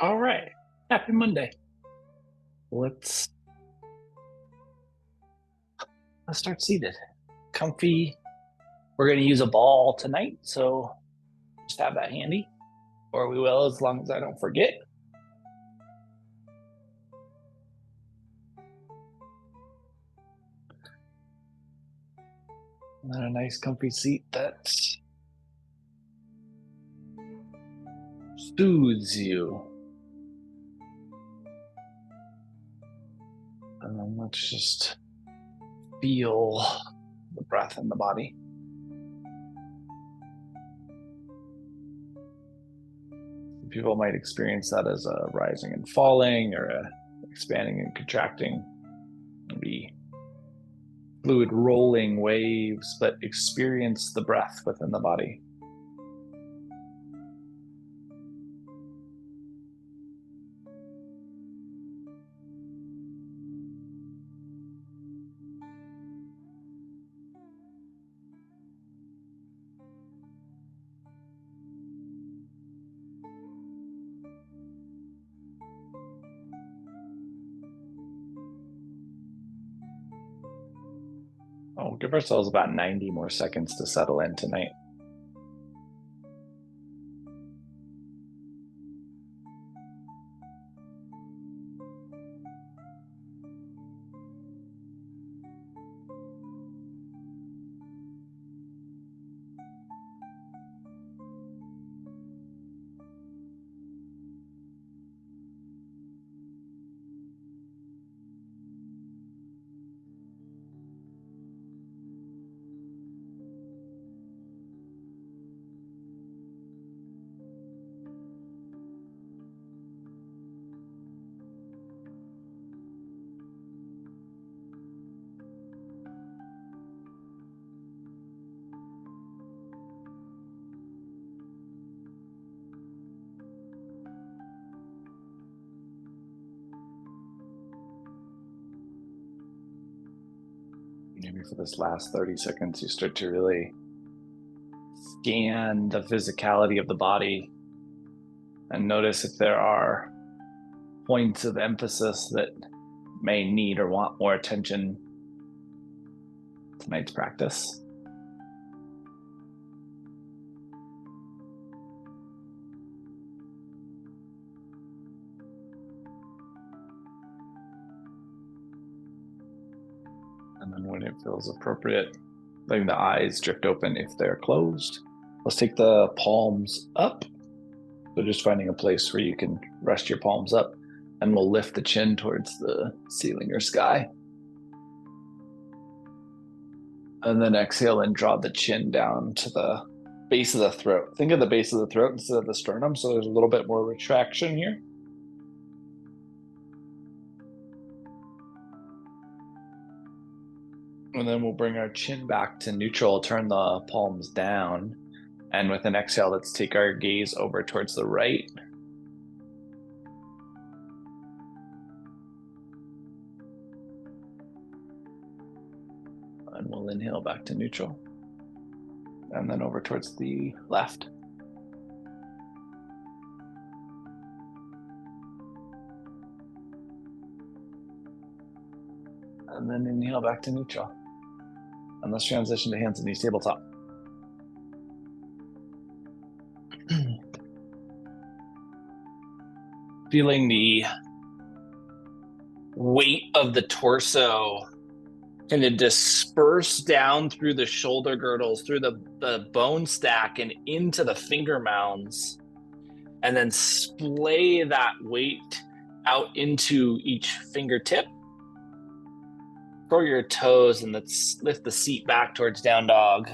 All right. Happy Monday. Let's let's start seated. Comfy. We're gonna use a ball tonight, so just have that handy, or we will as long as I don't forget. And then a nice comfy seat that soothes you. And then let's just feel the breath in the body. People might experience that as a rising and falling or a expanding and contracting. Maybe fluid rolling waves, but experience the breath within the body. Oh, give ourselves about 90 more seconds to settle in tonight. Maybe for this last 30 seconds, you start to really scan the physicality of the body and notice if there are points of emphasis that may need or want more attention tonight's practice. And then when it feels appropriate, letting the eyes drift open if they're closed. Let's take the palms up. So just finding a place where you can rest your palms up, and we'll lift the chin towards the ceiling or sky. And then exhale and draw the chin down to the base of the throat. Think of the base of the throat instead of the sternum, so there's a little bit more retraction here. And then we'll bring our chin back to neutral, turn the palms down. And with an exhale, let's take our gaze over towards the right. And we'll inhale back to neutral. And then over towards the left. And then inhale back to neutral. And let's transition to hands and knees tabletop. Feeling the weight of the torso kind of disperse down through the shoulder girdles, through the bone stack, and into the finger mounds. And then splay that weight out into each fingertip. Curl your toes and let's lift the seat back towards down dog.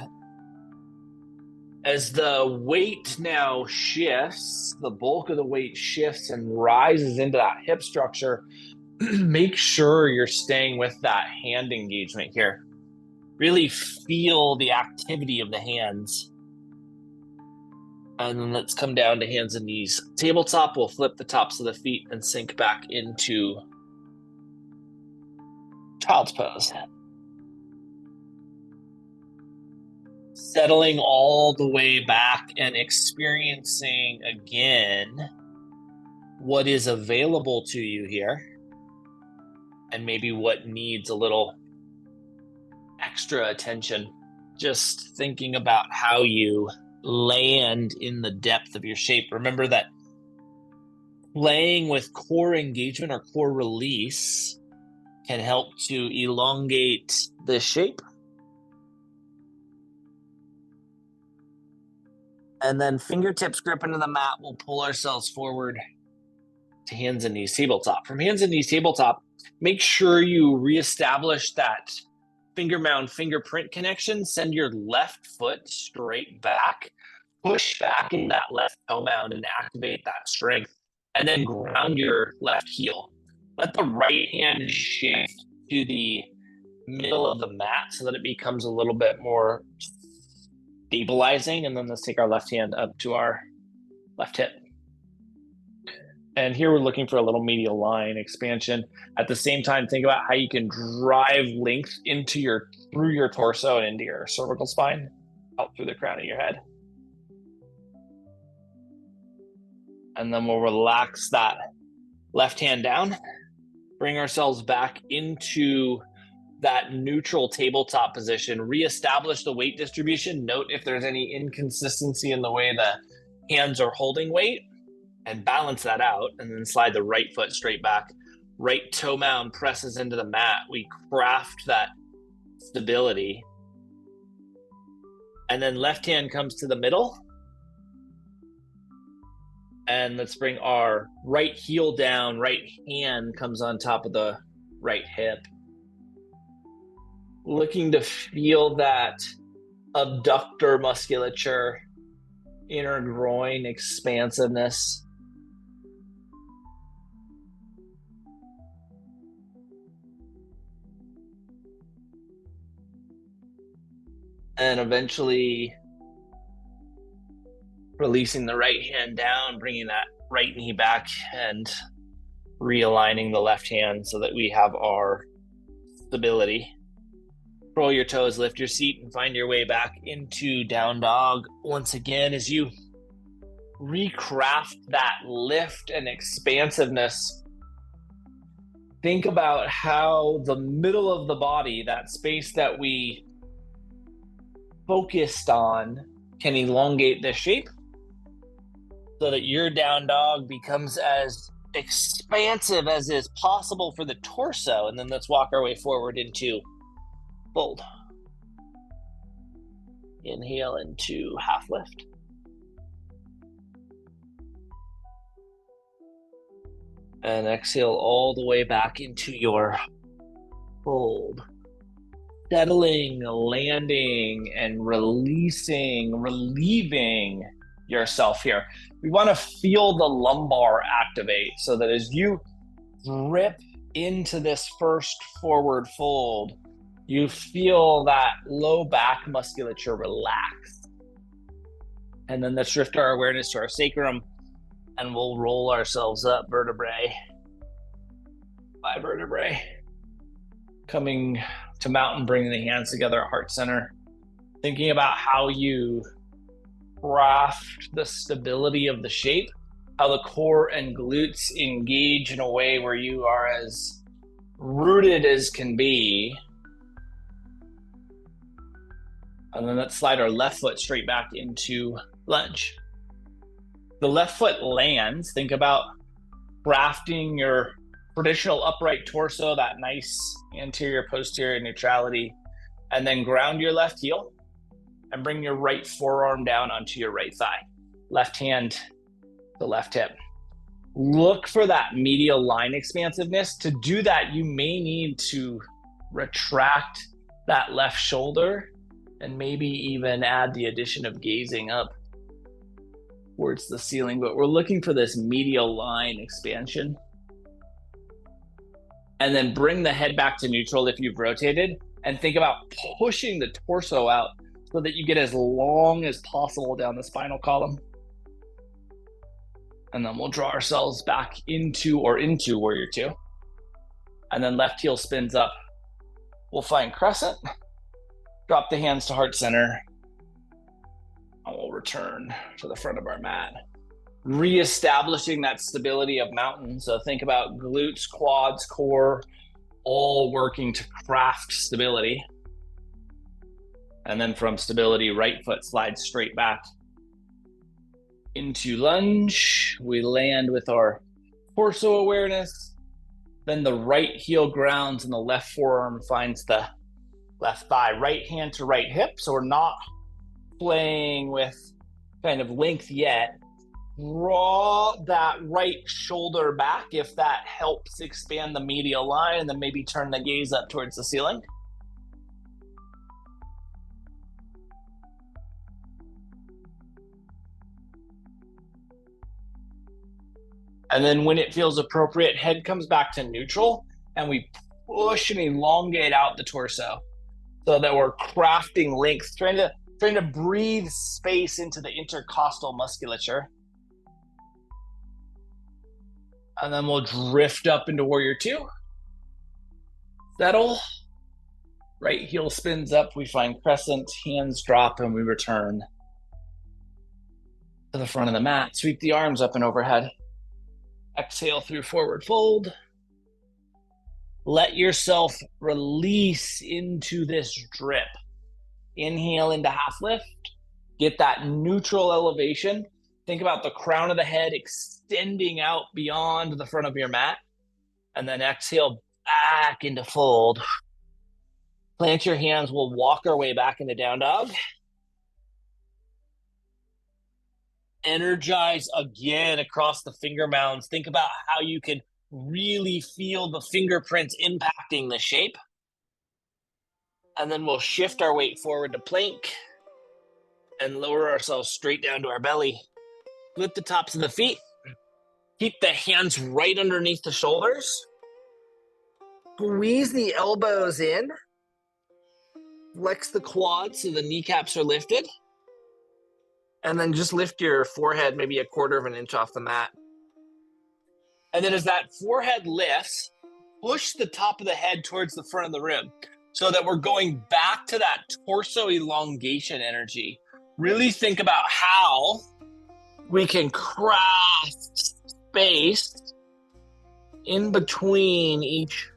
As the weight now shifts, the bulk of the weight shifts and rises into that hip structure, make sure you're staying with that hand engagement here. Really feel the activity of the hands. And then let's come down to hands and knees. Tabletop, we'll flip the tops of the feet and sink back into child's pose. Settling all the way back and experiencing again what is available to you here, and maybe what needs a little extra attention. Just thinking about how you land in the depth of your shape. Remember that playing with core engagement or core release can help to elongate the shape. And then fingertips grip into the mat. We'll pull ourselves forward to hands and knees tabletop. From hands and knees tabletop, make sure you reestablish that finger mound fingerprint connection. Send your left foot straight back. Push back in that left toe mound and activate that strength. And then ground your left heel. Let the right hand shift to the middle of the mat so that it becomes a little bit more stabilizing. And then let's take our left hand up to our left hip. And here we're looking for a little medial line expansion. At the same time, think about how you can drive length through your torso and into your cervical spine, out through the crown of your head. And then we'll relax that left hand down, bring ourselves back into that neutral tabletop position, reestablish the weight distribution. Note if there's any inconsistency in the way the hands are holding weight, and balance that out, and then slide the right foot straight back. Right toe mound presses into the mat. We craft that stability. And then left hand comes to the middle. And let's bring our right heel down. Right hand comes on top of the right hip. Looking to feel that abductor musculature, inner groin expansiveness. And eventually releasing the right hand down, bringing that right knee back and realigning the left hand so that we have our stability. Roll your toes, lift your seat, and find your way back into down dog. Once again, as you recraft that lift and expansiveness, think about how the middle of the body, that space that we focused on, can elongate the shape so that your down dog becomes as expansive as is possible for the torso. And then let's walk our way forward into fold. Inhale into half lift. And exhale all the way back into your fold. Settling, landing, and releasing, relieving yourself here. We want to feel the lumbar activate so that as you grip into this first forward fold, you feel that low back musculature relax. And then let's shift our awareness to our sacrum, and we'll roll ourselves up vertebrae by vertebrae. Coming to mountain, bringing the hands together at heart center. Thinking about how you craft the stability of the shape, how the core and glutes engage in a way where you are as rooted as can be. And then let's slide our left foot straight back into lunge. The left foot lands. Think about crafting your traditional upright torso, that nice anterior posterior neutrality, and then ground your left heel and bring your right forearm down onto your right thigh. Left hand to left hip. Look for that medial line expansiveness. To do that, you may need to retract that left shoulder and maybe even add the addition of gazing up towards the ceiling, but we're looking for this medial line expansion. And then bring the head back to neutral if you've rotated, and think about pushing the torso out so that you get as long as possible down the spinal column. And then we'll draw ourselves back into warrior two. And then left heel spins up. We'll find crescent, drop the hands to heart center, and we'll return to the front of our mat. reestablishing that stability of mountain. So think about glutes, quads, core, all working to craft stability. And then from stability, right foot slides straight back into lunge. We land with our torso awareness. Then the right heel grounds and the left forearm finds the left thigh. Right hand to right hip. So we're not playing with kind of length yet. Draw that right shoulder back if that helps expand the medial line, and then maybe turn the gaze up towards the ceiling. And then when it feels appropriate, head comes back to neutral, and we push and elongate out the torso so that we're crafting length, trying to breathe space into the intercostal musculature. And then we'll drift up into warrior two. Settle. Right heel spins up. We find crescent, hands drop, and we return to the front of the mat. Sweep the arms up and overhead. Exhale through forward fold. Let yourself release into this drip. Inhale into half lift. Get that neutral elevation. Think about the crown of the head extending out beyond the front of your mat. And then exhale back into fold. Plant your hands. We'll walk our way back into down dog. Energize again across the finger mounds. Think about how you can really feel the fingerprints impacting the shape. And then we'll shift our weight forward to plank and lower ourselves straight down to our belly. Flip the tops of the feet. Keep the hands right underneath the shoulders. Squeeze the elbows in. Flex the quads so the kneecaps are lifted. And then just lift your forehead maybe a quarter of an inch off the mat. And then as that forehead lifts, push the top of the head towards the front of the room so that we're going back to that torso elongation energy. Really think about how we can craft space in between each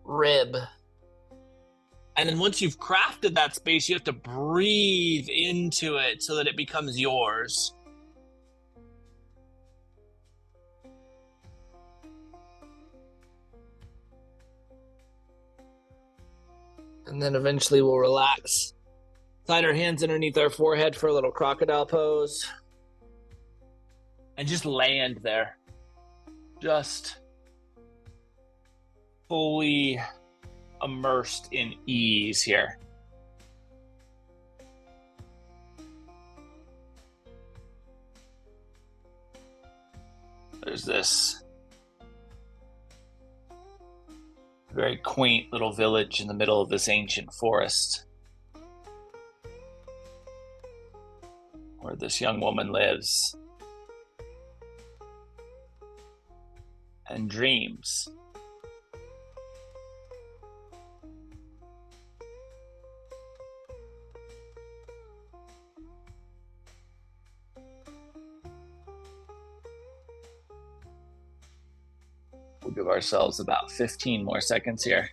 rib. And then once you've crafted that space, you have to breathe into it so that it becomes yours. And then eventually we'll relax. Slide our hands underneath our forehead for a little crocodile pose. And just land there. Just fully immersed in ease here. There's this very quaint little village in the middle of this ancient forest where this young woman lives and dreams. We'll give ourselves about 15 more seconds here.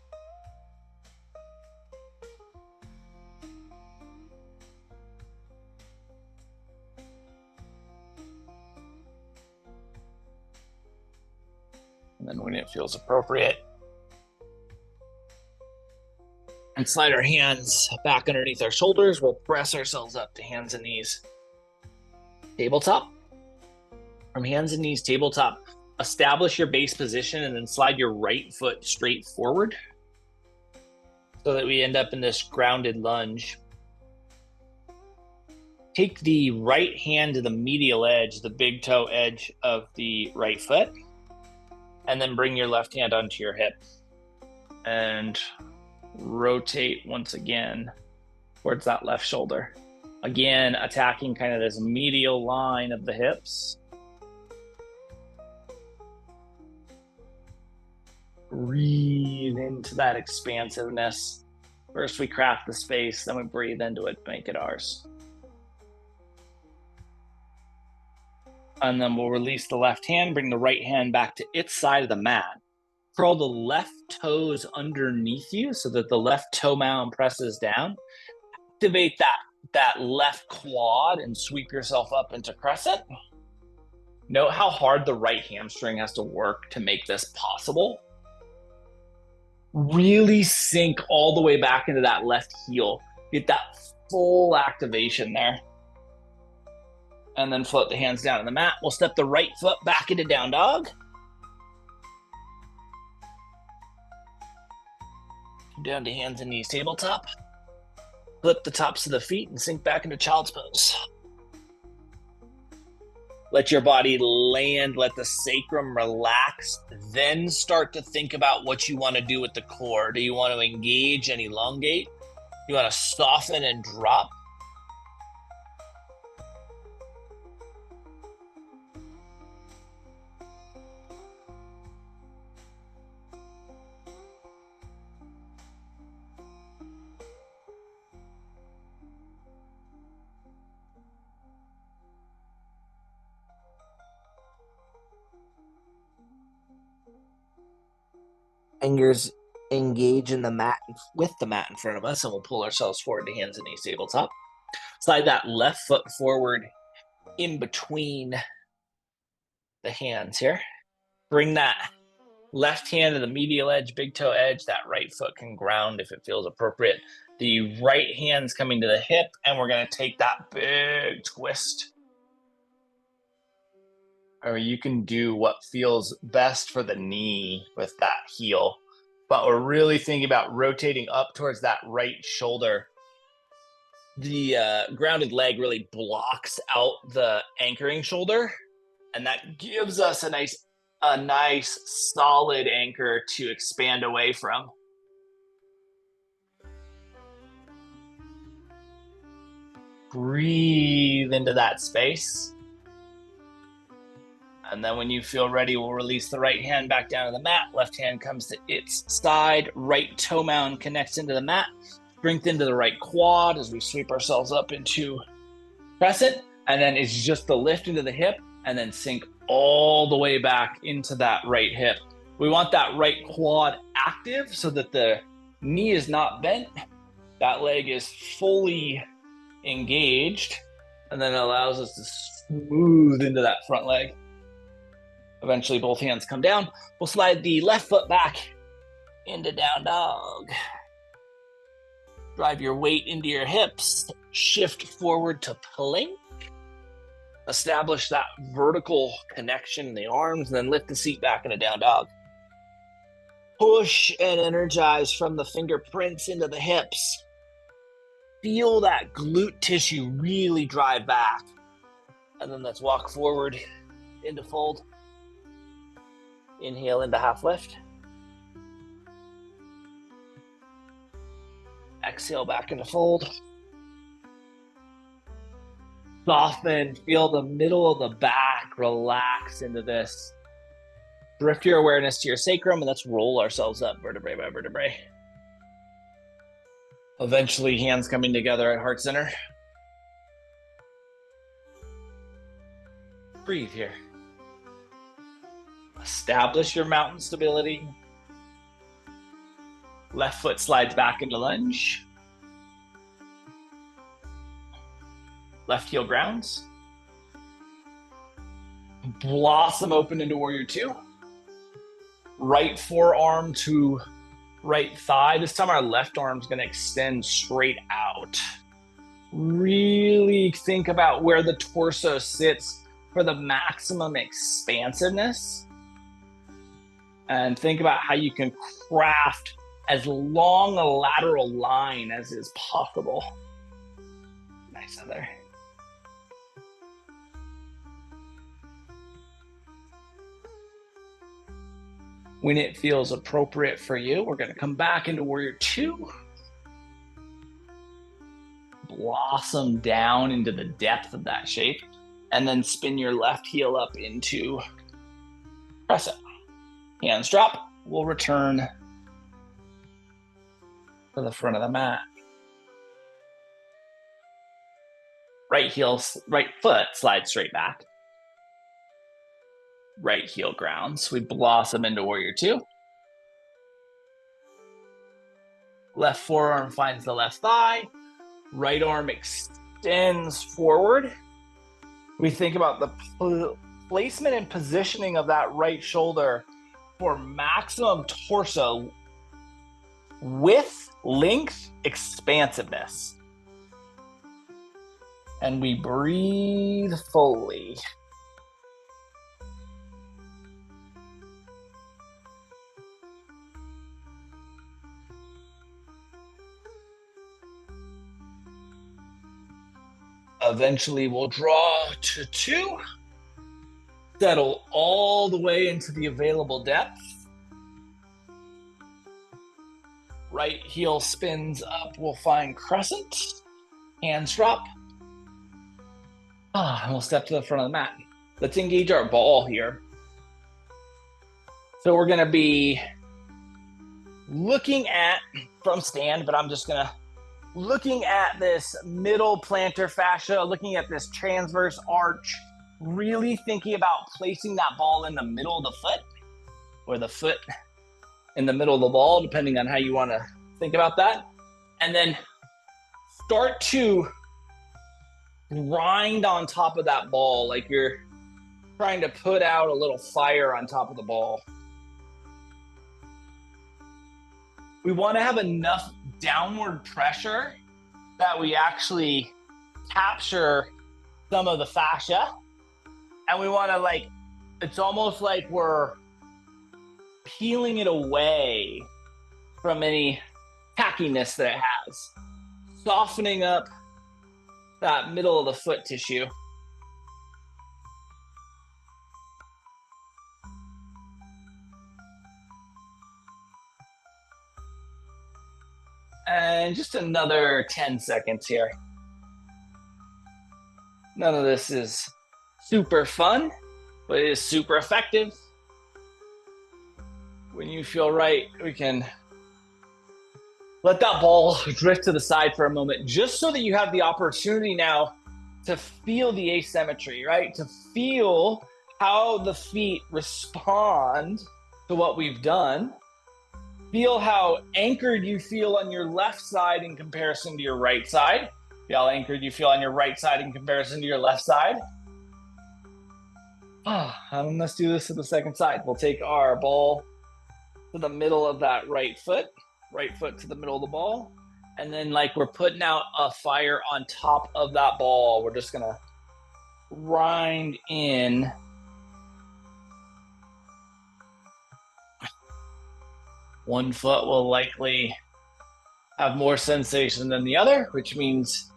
And then when it feels appropriate, and slide our hands back underneath our shoulders, we'll press ourselves up to hands and knees. Tabletop. From hands and knees, tabletop. Establish your base position and then slide your right foot straight forward so that we end up in this grounded lunge. Take the right hand to the medial edge, the big toe edge of the right foot, and then bring your left hand onto your hip and rotate once again towards that left shoulder. Again, attacking kind of this medial line of the hips. Breathe into that expansiveness. First we craft the space, then we breathe into it, make it ours. And then we'll release the left hand, bring the right hand back to its side of the mat. Curl the left toes underneath you so that the left toe mound presses down. Activate that left quad and sweep yourself up into crescent. Note how hard the right hamstring has to work to make this possible. Really sink all the way back into that left heel. Get that full activation there. And then float the hands down on the mat. We'll step the right foot back into down dog. Down to hands and knees tabletop. Flip the tops of the feet and sink back into child's pose. Let your body land, let the sacrum relax, then start to think about what you want to do with the core. Do you want to engage and elongate? You want to soften and drop? Fingers engage in the mat with the mat in front of us, and we'll pull ourselves forward to hands and knees tabletop. Slide that left foot forward in between the hands here. Bring that left hand to the medial edge, big toe edge. That right foot can ground if it feels appropriate. The right hand's coming to the hip, and we're going to take that big twist. Or you can do what feels best for the knee with that heel. But we're really thinking about rotating up towards that right shoulder. The grounded leg really blocks out the anchoring shoulder, and that gives us a nice solid anchor to expand away from. Breathe into that space. And then when you feel ready, we'll release the right hand back down to the mat. Left hand comes to its side. Right toe mound connects into the mat. Strengthen to the right quad as we sweep ourselves up into crescent. And then it's just the lift into the hip and then sink all the way back into that right hip. We want that right quad active so that the knee is not bent. That leg is fully engaged. And then it allows us to smooth into that front leg. Eventually, both hands come down. We'll slide the left foot back into down dog. Drive your weight into your hips. Shift forward to plank. Establish that vertical connection in the arms, and then lift the seat back into down dog. Push and energize from the fingerprints into the hips. Feel that glute tissue really drive back. And then let's walk forward into fold. Inhale into half lift. Exhale back into fold. Soften, feel the middle of the back relax into this. Drift your awareness to your sacrum, and let's roll ourselves up vertebrae by vertebrae. Eventually, hands coming together at heart center. Breathe here. Establish your mountain stability. Left foot slides back into lunge. Left heel grounds. Blossom open into warrior two. Right forearm to right thigh. This time our left arm's going to extend straight out. Really think about where the torso sits for the maximum expansiveness. And think about how you can craft as long a lateral line as is possible. Nice, Heather. When it feels appropriate for you, we're going to come back into warrior two. Blossom down into the depth of that shape. And then spin your left heel up into crescent. Hands drop. We'll return to the front of the mat. Right foot slides straight back. Right heel grounds. We blossom into warrior two. Left forearm finds the left thigh. Right arm extends forward. We think about the placement and positioning of that right shoulder for maximum torso width, length, expansiveness. And we breathe fully. Eventually we'll draw to two. Settle all the way into the available depth. Right heel spins up, we'll find crescent. Hands drop. And we'll step to the front of the mat. Let's engage our ball here. So we're gonna be looking at, from stand, but I'm just gonna, looking at this middle plantar fascia, looking at this transverse arch, really thinking about placing that ball in the middle of the foot, or the foot in the middle of the ball, depending on how you want to think about that. And then start to grind on top of that ball, like you're trying to put out a little fire on top of the ball. We want to have enough downward pressure that we actually capture some of the fascia. And we want to, like, it's almost like we're peeling it away from any tackiness that it has, softening up that middle of the foot tissue. And just another 10 seconds here. None of this is super fun, but it is super effective. When you feel right, we can let that ball drift to the side for a moment, just so that you have the opportunity now to feel the asymmetry, right? To feel how the feet respond to what we've done. Feel how anchored you feel on your left side in comparison to your right side. Feel how anchored you feel on your right side in comparison to your left side. Let's do this to the second side. We'll take our ball to the middle of that right foot to the middle of the ball. And then, like, we're putting out a fire on top of that ball. We're just gonna grind in. One foot will likely have more sensation than the other, which means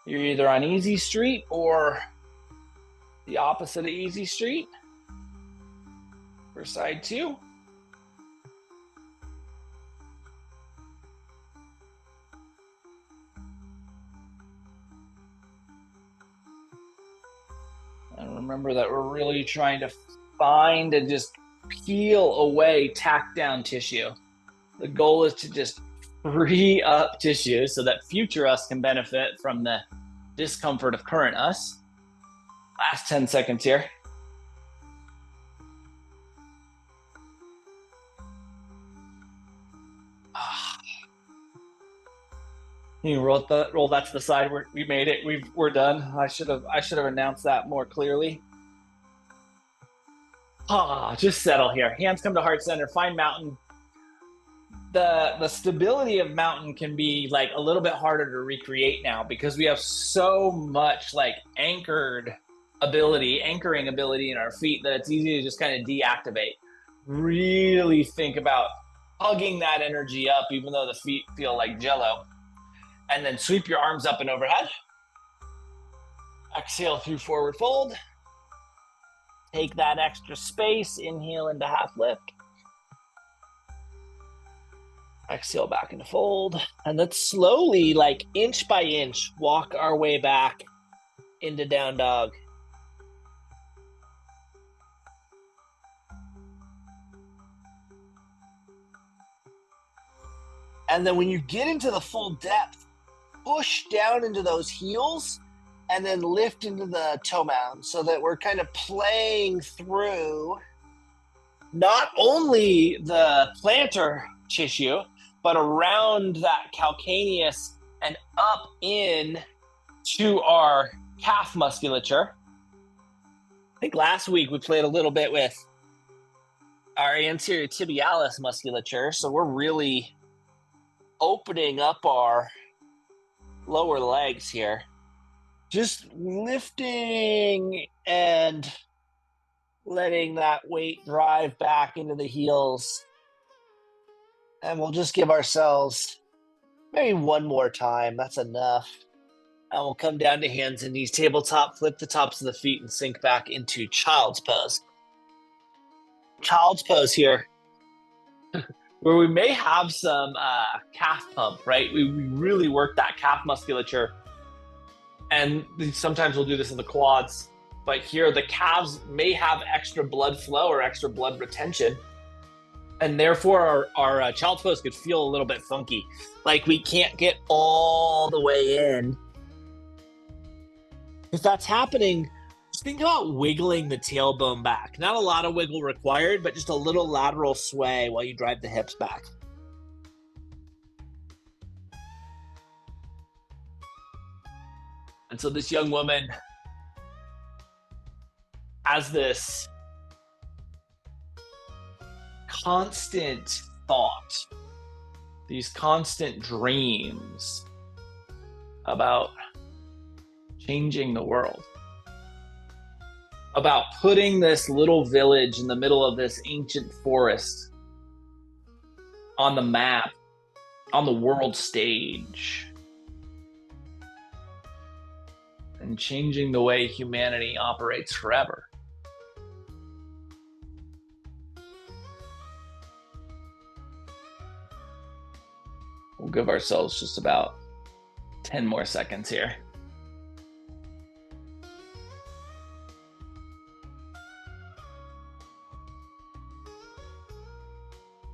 you're either on easy street or the opposite of easy street for side two. And remember that we're really trying to find and just peel away tack down tissue. The goal is to just free up tissue so that future us can benefit from the discomfort of current us. Last 10 seconds here. You roll that to the side. We made it. We're done. I should have announced that more clearly. Just settle here. Hands come to heart center. Find mountain. The stability of mountain can be like a little bit harder to recreate now because we have so much like anchoring ability in our feet that it's easy to just kind of deactivate. Really think about hugging that energy up, even though the feet feel like jello. And then sweep your arms up and overhead. Exhale through forward fold. Take that extra space, inhale into half lift. Exhale back into fold. And let's slowly, like inch by inch, walk our way back into down dog. And then when you get into the full depth, push down into those heels and then lift into the toe mound so that we're kind of playing through not only the plantar tissue, but around that calcaneus and up in to our calf musculature. I think last week we played a little bit with our anterior tibialis musculature, so we're really opening up our lower legs here. Just lifting and letting that weight drive back into the heels. And we'll just give ourselves maybe one more time. That's enough. And we'll come down to hands and knees, tabletop, flip the tops of the feet, and sink back into child's pose. Child's pose here, where we may have some calf pump, right? We really work that calf musculature. And sometimes we'll do this in the quads. But here, the calves may have extra blood flow or extra blood retention. And therefore, our child's pose could feel a little bit funky. Like we can't get all the way in. If that's happening, just think about wiggling the tailbone back. Not a lot of wiggle required, but just a little lateral sway while you drive the hips back. And so this young woman has this constant thought, these constant dreams about changing the world, about putting this little village in the middle of this ancient forest on the map, on the world stage, and changing the way humanity operates forever. We'll give ourselves just about 10 more seconds here.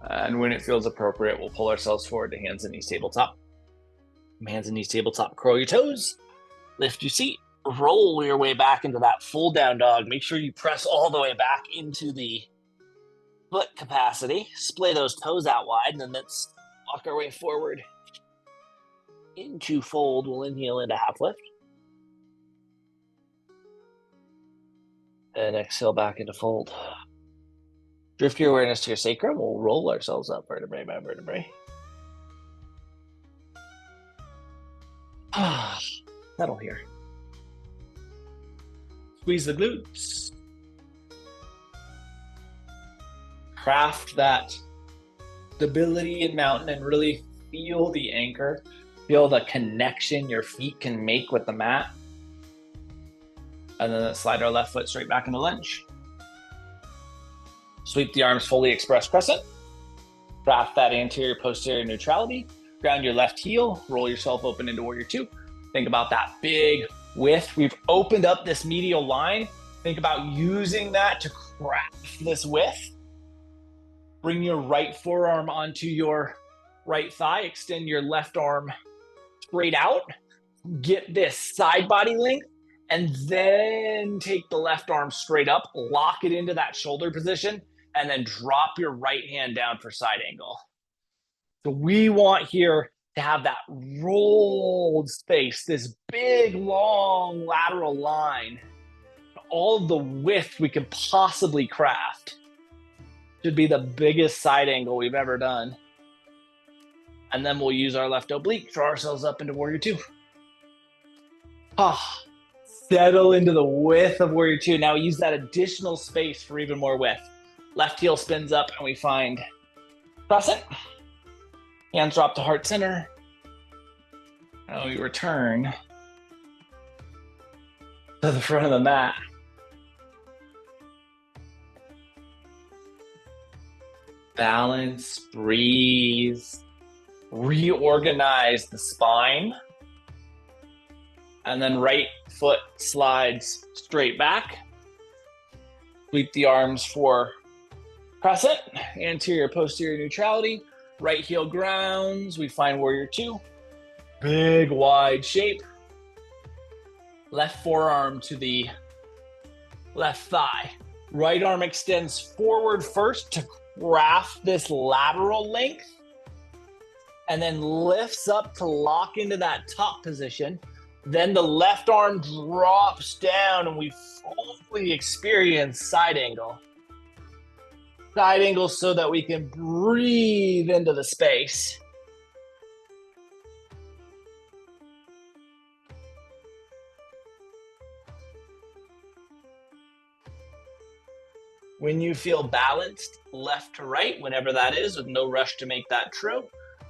And when it feels appropriate, we'll pull ourselves forward to hands and knees tabletop. From hands and knees tabletop, curl your toes, lift your seat, roll your way back into that full down dog. Make sure you press all the way back into the foot capacity. Splay those toes out wide, and then let's walk our way forward into fold. We'll inhale into half lift. And exhale back into fold. Drift your awareness to your sacrum. We'll roll ourselves up vertebrae by vertebrae. Settle here. Squeeze the glutes. Craft that stability in mountain and really feel the anchor. Feel the connection your feet can make with the mat. And then let's slide our left foot straight back into lunge. Sweep the arms, fully express crescent. Craft that anterior posterior neutrality. Ground your left heel, roll yourself open into warrior two. Think about that big width. We've opened up this medial line. Think about using that to craft this width. Bring your right forearm onto your right thigh. Extend your left arm straight out. Get this side body length. And then take the left arm straight up. Lock it into that shoulder position. And then drop your right hand down for side angle. So we want here to have that rolled space, this big, long lateral line. All of the width we can possibly craft. Should be the biggest side angle we've ever done. And then we'll use our left oblique, draw ourselves up into warrior two. Settle into the width of warrior two. Now use that additional space for even more width. Left heel spins up and we find crescent. Hands drop to heart center. And we return to the front of the mat. Balance, breathe, reorganize the spine. And then right foot slides straight back. Sweep the arms for crescent, anterior posterior neutrality. Right heel grounds. We find warrior two. Big wide shape. Left forearm to the left thigh. Right arm extends forward first to craft this lateral length, and then lifts up to lock into that top position. Then the left arm drops down and we fully experience side angle. Side angle so that we can breathe into the space. When you feel balanced, left to right, whenever that is, with no rush to make that true,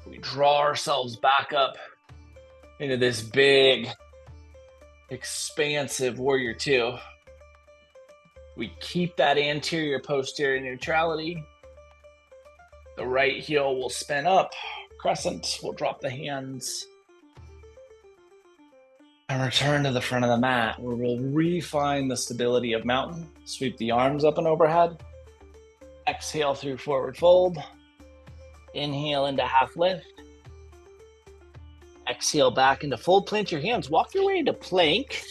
we draw ourselves back up into this big, expansive warrior two. We keep that anterior-posterior neutrality. The right heel will spin up. Crescent, we'll drop the hands. And return to the front of the mat, where we'll refine the stability of mountain. Sweep the arms up and overhead. Exhale through forward fold. Inhale into half lift. Exhale back into fold. Plant your hands. Walk your way into plank.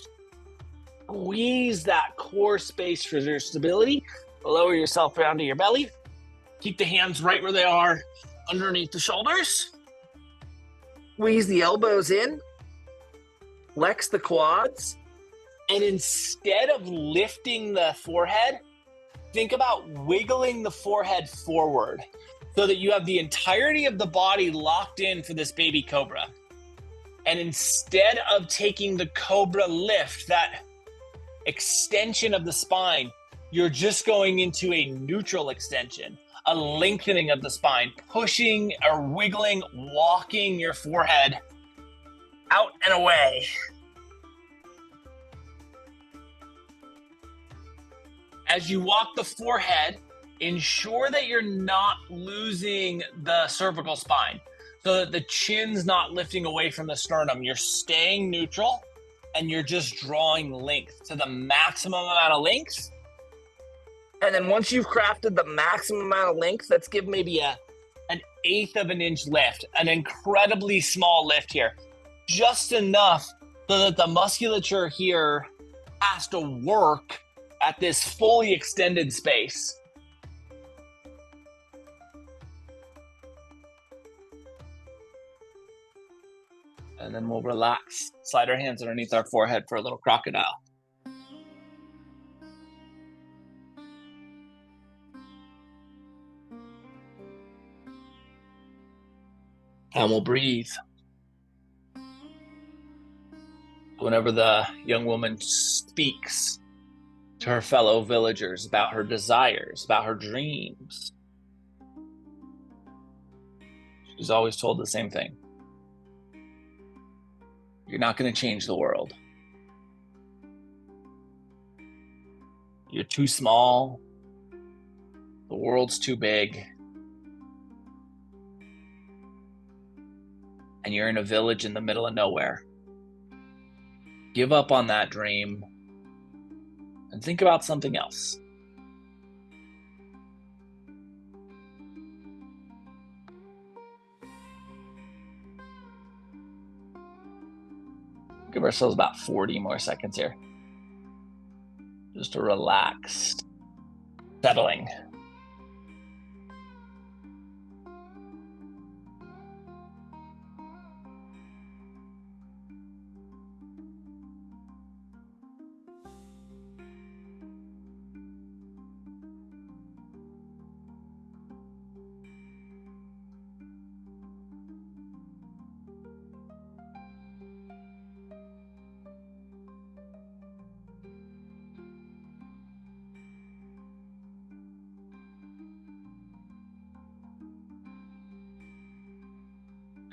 Squeeze that core space for your stability. Lower yourself down to your belly. Keep the hands right where they are, underneath the shoulders. Squeeze the elbows in. Flex the quads. And instead of lifting the forehead, think about wiggling the forehead forward so that you have the entirety of the body locked in for this baby cobra. And instead of taking the cobra lift, that extension of the spine, you're just going into a neutral extension, a lengthening of the spine, pushing or wiggling, walking your forehead out and away. As you walk the forehead, ensure that you're not losing the cervical spine so that the chin's not lifting away from the sternum. You're staying neutral and you're just drawing length to the maximum amount of length. And then once you've crafted the maximum amount of length, let's give maybe an eighth of an inch lift, an incredibly small lift here. Just enough so that the musculature here has to work at this fully extended space. And then we'll relax, slide our hands underneath our forehead for a little crocodile. And we'll breathe. Whenever the young woman speaks to her fellow villagers about her desires, about her dreams, she's always told the same thing. You're not going to change the world. You're too small. The world's too big. And you're in a village in the middle of nowhere. Give up on that dream and think about something else. Give ourselves about 40 more seconds here. Just to relax, settling.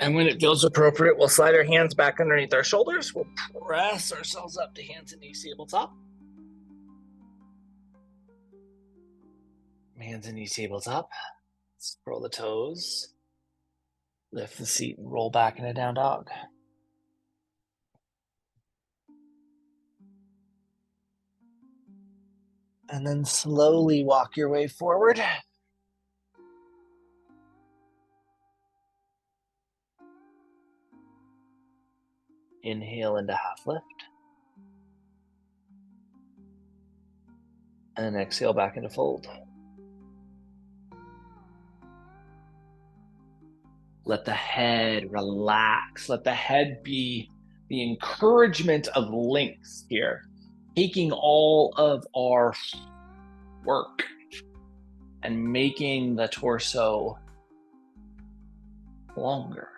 And when it feels appropriate, we'll slide our hands back underneath our shoulders. We'll press ourselves up to hands and knees tabletop. Hands and knees tabletop. Scroll the toes. Lift the seat and roll back into down dog. And then slowly walk your way forward. Inhale into half lift. And exhale back into fold. Let the head relax. Let the head be the encouragement of length here, taking all of our work and making the torso longer.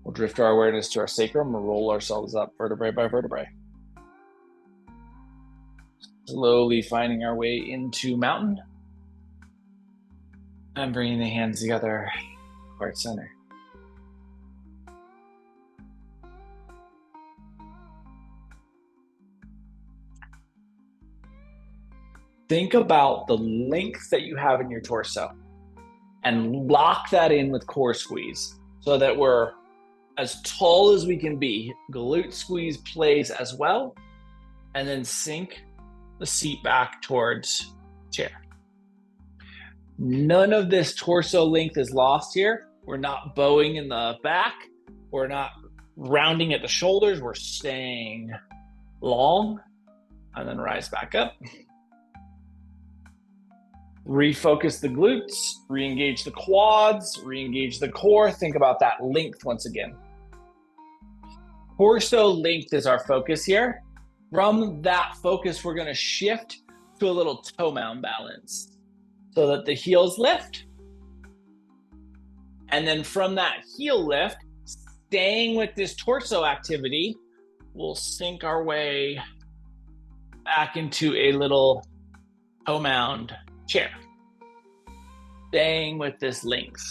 We'll drift our awareness to our sacrum and roll ourselves up vertebrae by vertebrae. Slowly finding our way into mountain and bringing the hands together, heart center. Think about the length that you have in your torso and lock that in with core squeeze so that we're as tall as we can be. Glute squeeze plays as well. And then sink the seat back towards chair. None of this torso length is lost here. We're not bowing in the back. We're not rounding at the shoulders. We're staying long. And then rise back up. Refocus the glutes, re-engage the quads, re-engage the core. Think about that length once again. Torso length is our focus here. From that focus, we're going to shift to a little toe mound balance so that the heels lift. And then from that heel lift, staying with this torso activity, we'll sink our way back into a little toe mound chair. Staying with this length.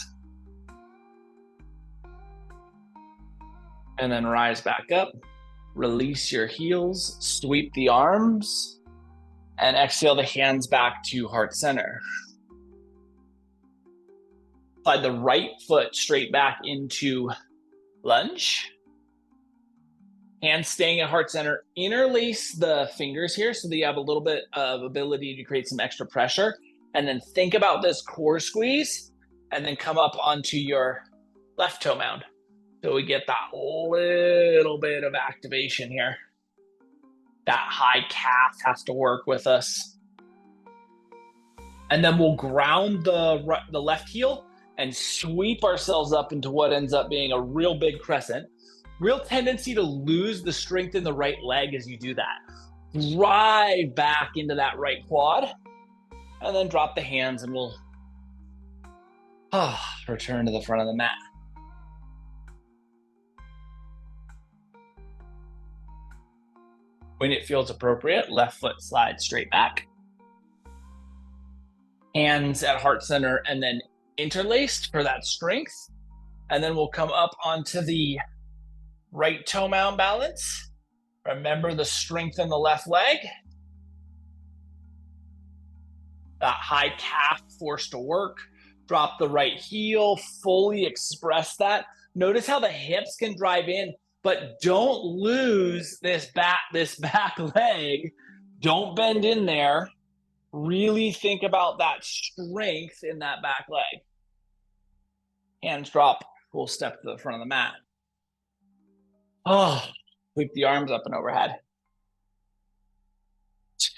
And then rise back up. Release your heels, sweep the arms, and exhale the hands back to heart center. Slide the right foot straight back into lunge. Hands staying at heart center. Interlace the fingers here so that you have a little bit of ability to create some extra pressure. And then think about this core squeeze and then come up onto your left toe mound. So we get that little bit of activation here. That high calf has to work with us. And then we'll ground the left heel and sweep ourselves up into what ends up being a real big crescent. Real tendency to lose the strength in the right leg as you do that. Drive back into that right quad. And then drop the hands and we'll return to the front of the mat. When it feels appropriate, left foot slides straight back. Hands at heart center and then interlaced for that strength. And then we'll come up onto the right toe mound balance. Remember the strength in the left leg. That high calf forced to work. Drop the right heel, fully express that. Notice how the hips can drive in, but don't lose this back leg. Don't bend in there. Really think about that strength in that back leg. Hands drop, full step to the front of the mat. Sweep the arms up and overhead.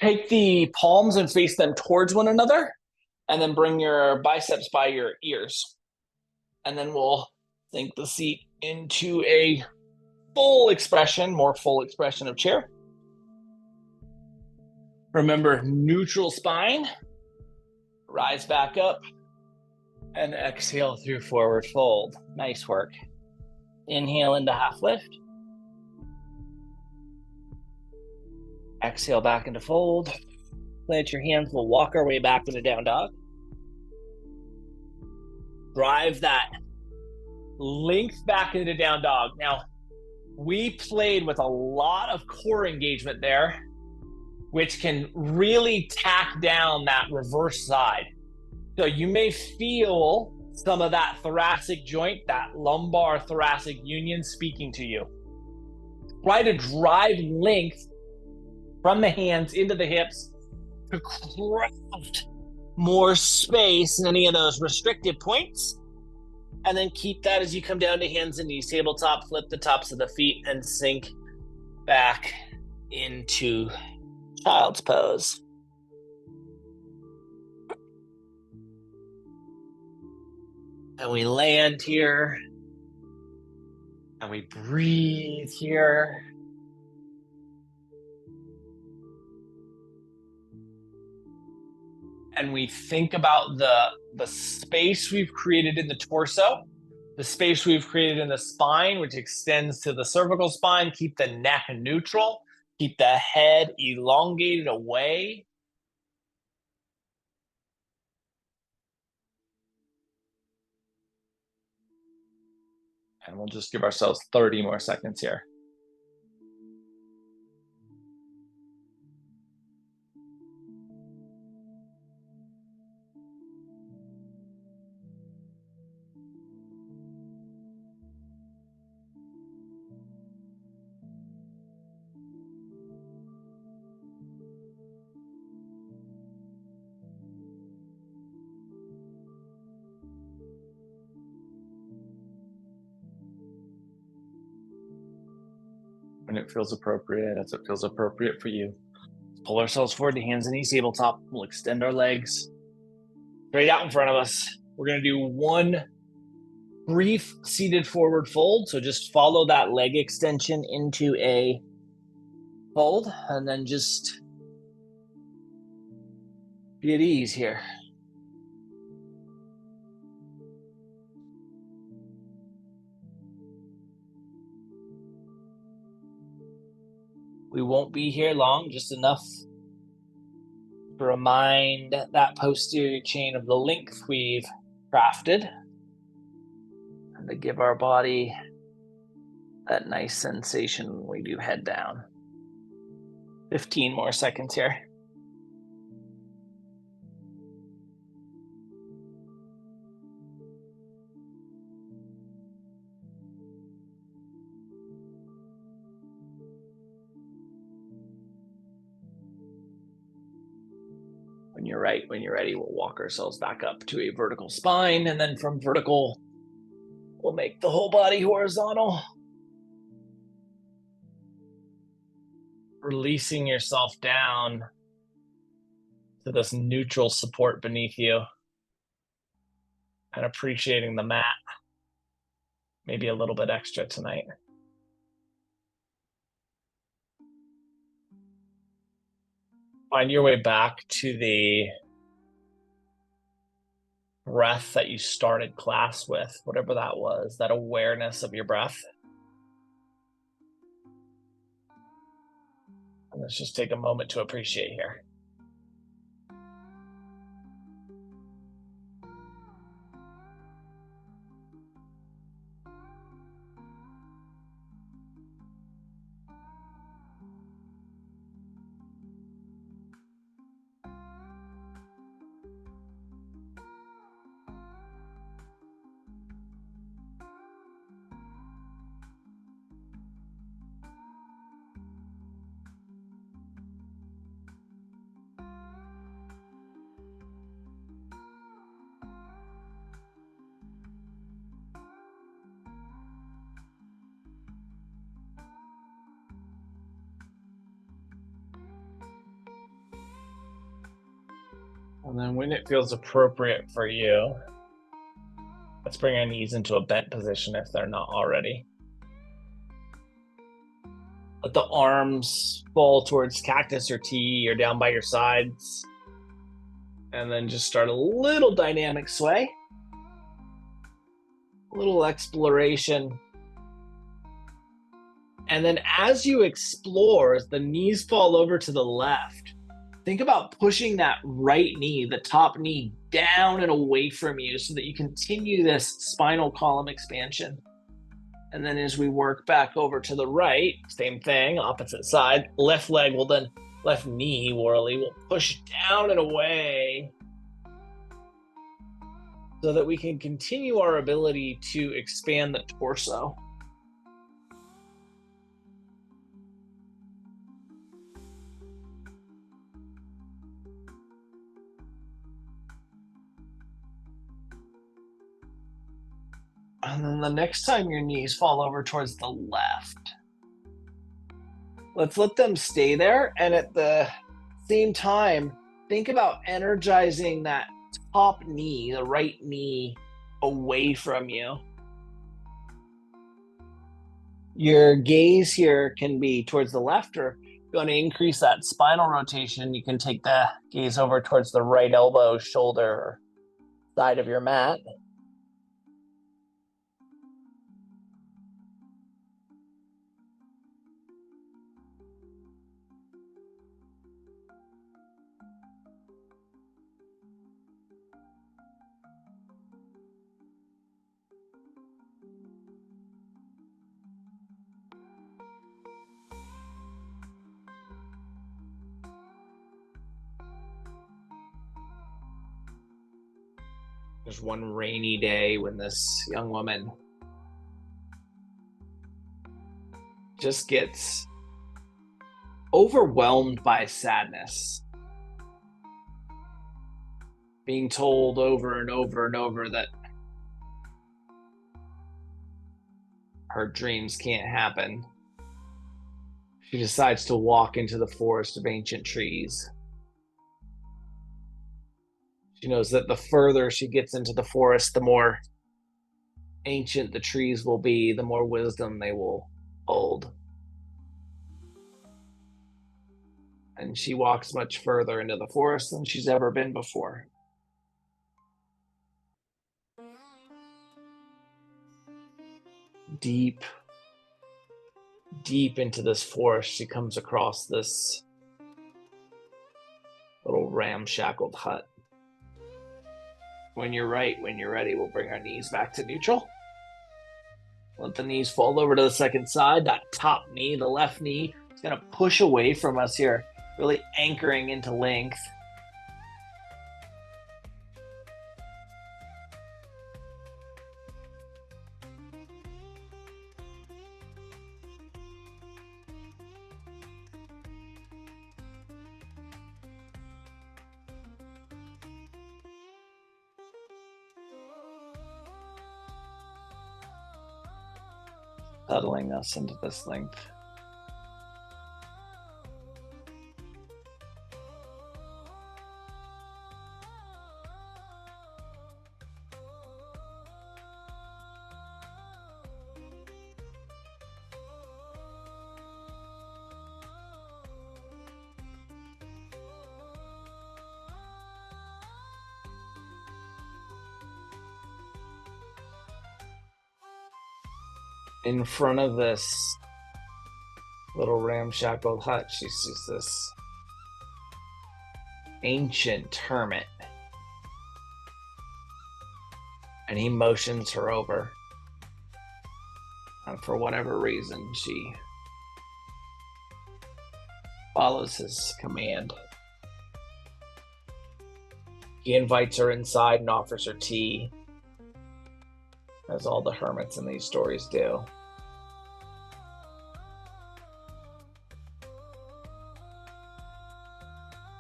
Take the palms and face them towards one another, and then bring your biceps by your ears. And then we'll sink the seat into a more full expression of chair. Remember, neutral spine. Rise back up and exhale through forward fold. Nice work. Inhale into half lift. Exhale back into fold. Plant your hands. We'll walk our way back into down dog. Drive that length back into down dog. Now, we played with a lot of core engagement there, which can really tack down that reverse side. So you may feel some of that thoracic joint, that lumbar thoracic union speaking to you. Try to drive length from the hands into the hips to craft more space in any of those restricted points. And then keep that as you come down to hands and knees, tabletop, flip the tops of the feet and sink back into child's pose. And we land here. And we breathe here. And we think about the space we've created in the torso, the space we've created in the spine, which extends to the cervical spine. Keep the neck neutral. Keep the head elongated away. And we'll just give ourselves 30 more seconds here. When it feels appropriate, as it feels appropriate for you. Pull ourselves forward to hands and knees, tabletop. We'll extend our legs straight out in front of us. We're going to do one brief seated forward fold. So just follow that leg extension into a fold and then just be at ease here. We won't be here long, just enough to remind that posterior chain of the length we've crafted and to give our body that nice sensation when we do head down. 15 more seconds here. When you're ready, we'll walk ourselves back up to a vertical spine, and then from vertical, we'll make the whole body horizontal. Releasing yourself down to this neutral support beneath you and appreciating the mat. Maybe a little bit extra tonight. Find your way back to the breath that you started class with, whatever that was, that awareness of your breath. And let's just take a moment to appreciate here. And then when it feels appropriate for you, let's bring our knees into a bent position if they're not already. Let the arms fall towards cactus or T or down by your sides. And then just start a little dynamic sway. A little exploration. And then as you explore, as the knees fall over to the left, think about pushing that right knee, the top knee, down and away from you so that you continue this spinal column expansion. And then as we work back over to the right, same thing, opposite side, left leg will then, left knee, Worley, will push down and away so that we can continue our ability to expand the torso. And then the next time your knees fall over towards the left, let's let them stay there. And at the same time, think about energizing that top knee, the right knee, away from you. Your gaze here can be towards the left, or if you want to increase that spinal rotation, you can take the gaze over towards the right elbow, shoulder, or side of your mat. There's one rainy day when this young woman just gets overwhelmed by sadness, being told over and over and over that her dreams can't happen. She decides to walk into the forest of ancient trees. She knows that the further she gets into the forest, the more ancient the trees will be, the more wisdom they will hold. And she walks much further into the forest than she's ever been before. Deep, deep into this forest, she comes across this little ramshackled hut. When you're right, when you're ready, we'll bring our knees back to neutral. Let the knees fall over to the second side. That top knee, the left knee, is going to push away from us here, really anchoring into length. Settling us into this length. In front of this little ramshackle hut, she sees this ancient hermit. And he motions her over. And for whatever reason, she follows his command. He invites her inside and offers her tea, as all the hermits in these stories do.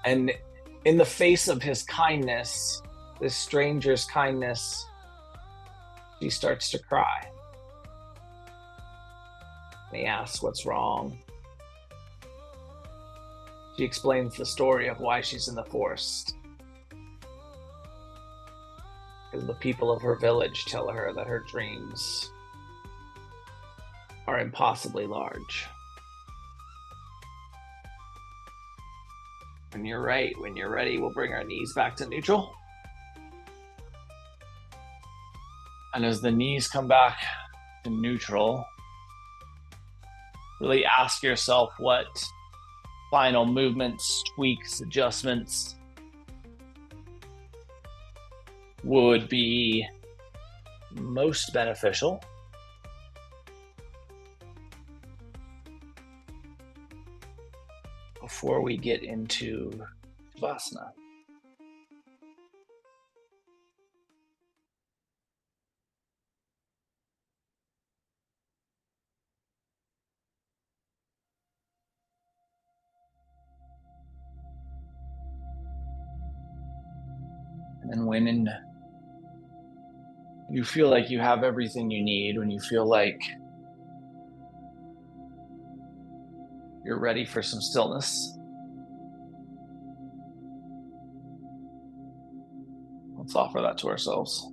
And in the face of his kindness, this stranger's kindness, she starts to cry. And he asks what's wrong. She explains the story of why she's in the forest. Because the people of her village tell her that her dreams are impossibly large. When you're right, when you're ready, we'll bring our knees back to neutral. And as the knees come back to neutral, really ask yourself what final movements, tweaks, adjustments would be most beneficial. Before we get into Shavasana. And then when you feel like you have everything you need, when you feel like you're ready for some stillness, let's offer that to ourselves.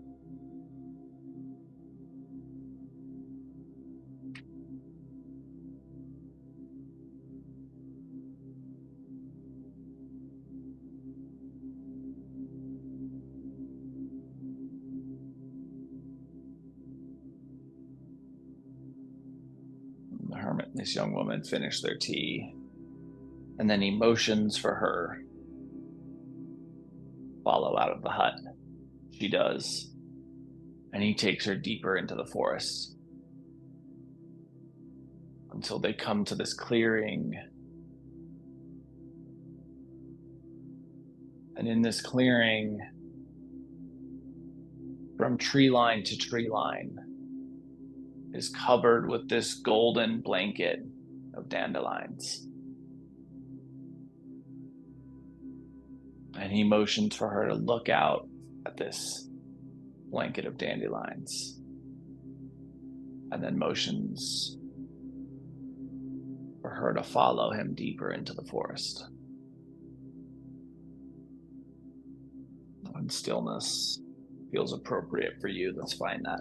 The hermit and this young woman finish their tea, and then he motions for her follow out of the hut. She does, and he takes her deeper into the forest until they come to this clearing. And in this clearing, from tree line to tree line, is covered with this golden blanket of dandelions. And he motions for her to look out at this blanket of dandelions, and then motions for her to follow him deeper into the forest. When stillness feels appropriate for you, let's find that.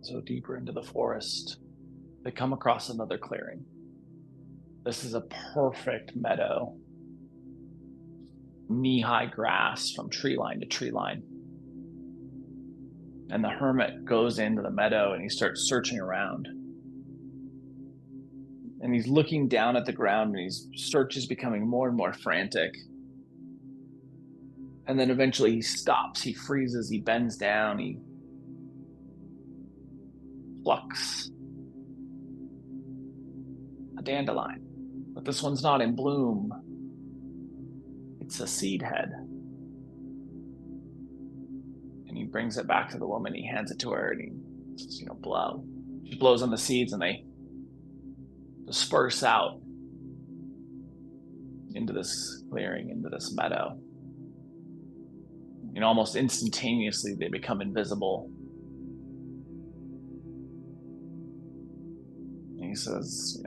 So deeper into the forest, they come across another clearing. This is a perfect meadow. Knee-high grass from tree line to tree line. And the hermit goes into the meadow and he starts searching around. And he's looking down at the ground and his search is becoming more and more frantic. And then eventually he stops, he freezes, he bends down, he plucks a dandelion. But this one's not in bloom. It's a seed head. And he brings it back to the woman, he hands it to her, and he says, blow. She blows on the seeds and they disperse out into this clearing, into this meadow. Almost instantaneously, they become invisible. And he says,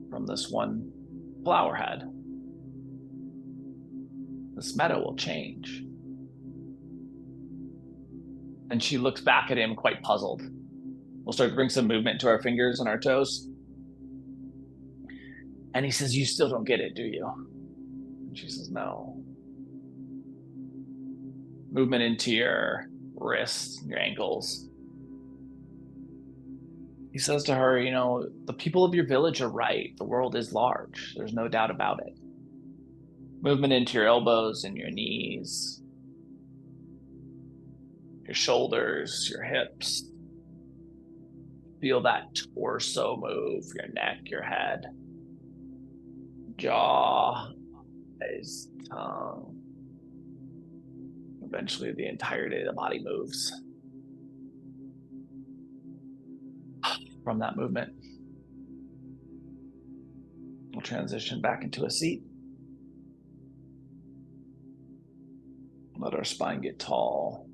from this one flower head, this meadow will change. And she looks back at him quite puzzled. We'll start to bring some movement to our fingers and our toes. And he says, you still don't get it, do you? And she says, no. Movement into your wrists, your ankles. He says to her, the people of your village are right. The world is large. There's no doubt about it. Movement into your elbows and your knees, your shoulders, your hips. Feel that torso move, your neck, your head, jaw, eyes, tongue. Eventually, the entirety of the body moves from that movement. We'll transition back into a seat. Let our spine get tall.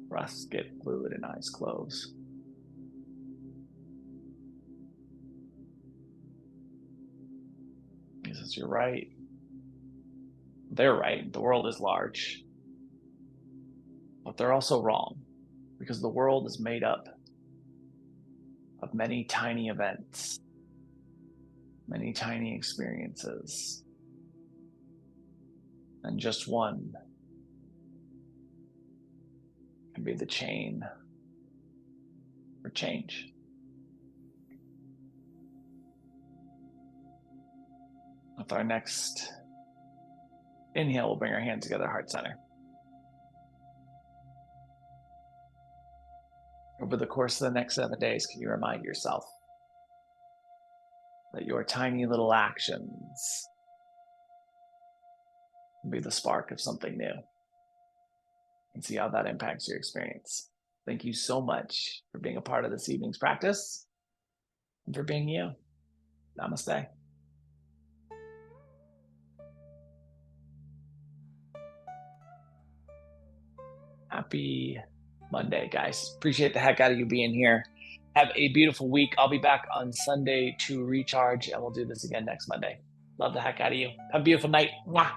Breaths get fluid and eyes close. He says, you're right. They're right. The world is large. But they're also wrong, because the world is made up of many tiny events, many tiny experiences, and just one can be the chain for change. With our next inhale, we'll bring our hands together, heart center. Over the course of the next 7 days, can you remind yourself that your tiny little actions can be the spark of something new, and see how that impacts your experience. Thank you so much for being a part of this evening's practice and for being you. Namaste. Happy Monday, guys. Appreciate the heck out of you being here. Have a beautiful week. I'll be back on Sunday to recharge, and we'll do this again next Monday. Love the heck out of you. Have a beautiful night. Mwah.